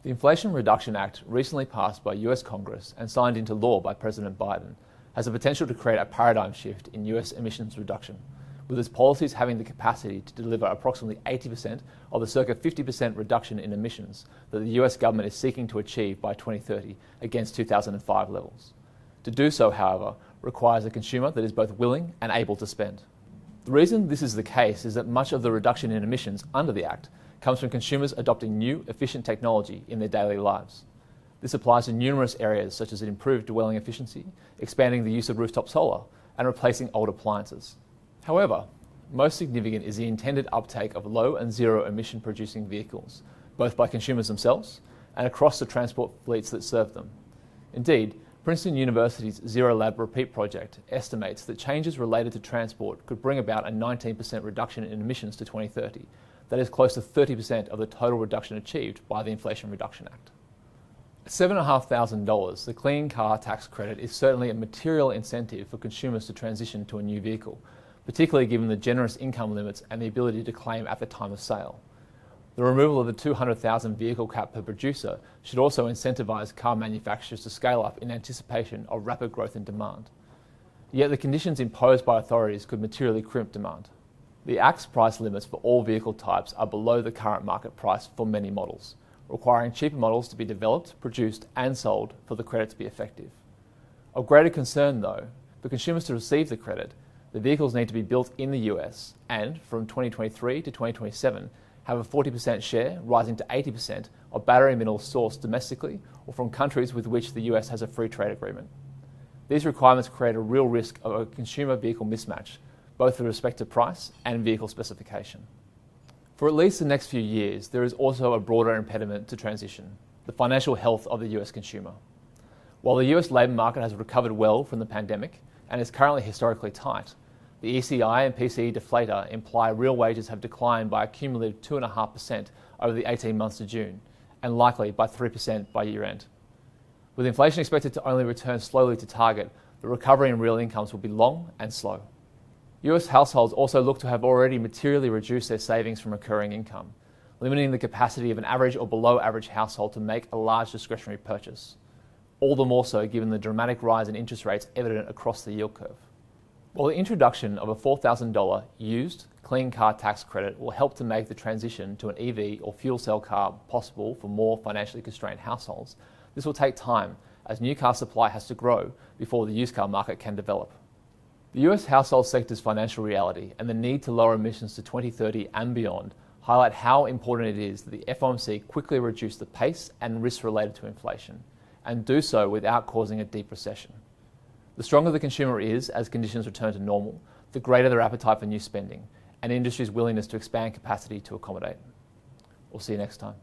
The Inflation Reduction Act, recently passed by US Congress and signed into law by President Biden, has the potential to create a paradigm shift in US emissions reduction, with its policies having the capacity to deliver approximately 80% of the circa 50% reduction in emissions that the US government is seeking to achieve by 2030 against 2005 levels. To do so, however, requires a consumer that is both willing and able to spend. The reason this is the case is that much of the reduction in emissions under the Act comes from consumers adopting new, efficient technology in their daily lives. This applies to numerous areas such as improved dwelling efficiency, expanding the use of rooftop solar, and replacing old appliances. However, most significant is the intended uptake of low and zero emission producing vehicles, both by consumers themselves and across the transport fleets that serve them. Indeed, Princeton University's Zero Lab Repeat project estimates that changes related to transport could bring about a 19% reduction in emissions to 2030. That is close to 30% of the total reduction achieved by the Inflation Reduction Act. At $7,500, the Clean Car Tax Credit is certainly a material incentive for consumers to transition to a new vehicle, particularly given the generous income limits and the ability to claim at the time of sale. The removal of the 200,000 vehicle cap per producer should also incentivise car manufacturers to scale up in anticipation of rapid growth in demand. Yet the conditions imposed by authorities could materially crimp demand. The Act's price limits for all vehicle types are below the current market price for many models, requiring cheaper models to be developed, produced and sold for the credit to be effective. Of greater concern though, for consumers to receive the credit, the vehicles need to be built in the US and, from 2023 to 2027, have a 40% share, rising to 80%, of battery minerals sourced domestically or from countries with which the US has a free trade agreement. These requirements create a real risk of a consumer vehicle mismatch, both with respect to price and vehicle specification. For at least the next few years, there is also a broader impediment to transition: the financial health of the US consumer. While the US labour market has recovered well from the pandemic and is currently historically tight, the ECI and PCE deflator imply real wages have declined by a cumulative 2.5% over the 18 months to June, and likely by 3% by year end. With inflation expected to only return slowly to target, the recovery in real incomes will be long and slow. US households also look to have already materially reduced their savings from recurring income, limiting the capacity of an average or below average household to make a large discretionary purchase, all the more so given the dramatic rise in interest rates evident across the yield curve. While the introduction of a $4,000 used clean car tax credit will help to make the transition to an EV or fuel cell car possible for more financially constrained households, this will take time as new car supply has to grow before the used car market can develop. The US household sector's financial reality and the need to lower emissions to 2030 and beyond highlight how important it is that the FOMC quickly reduce the pace and risks related to inflation, and do so without causing a deep recession. The stronger the consumer is as conditions return to normal, the greater their appetite for new spending and industry's willingness to expand capacity to accommodate. We'll see you next time.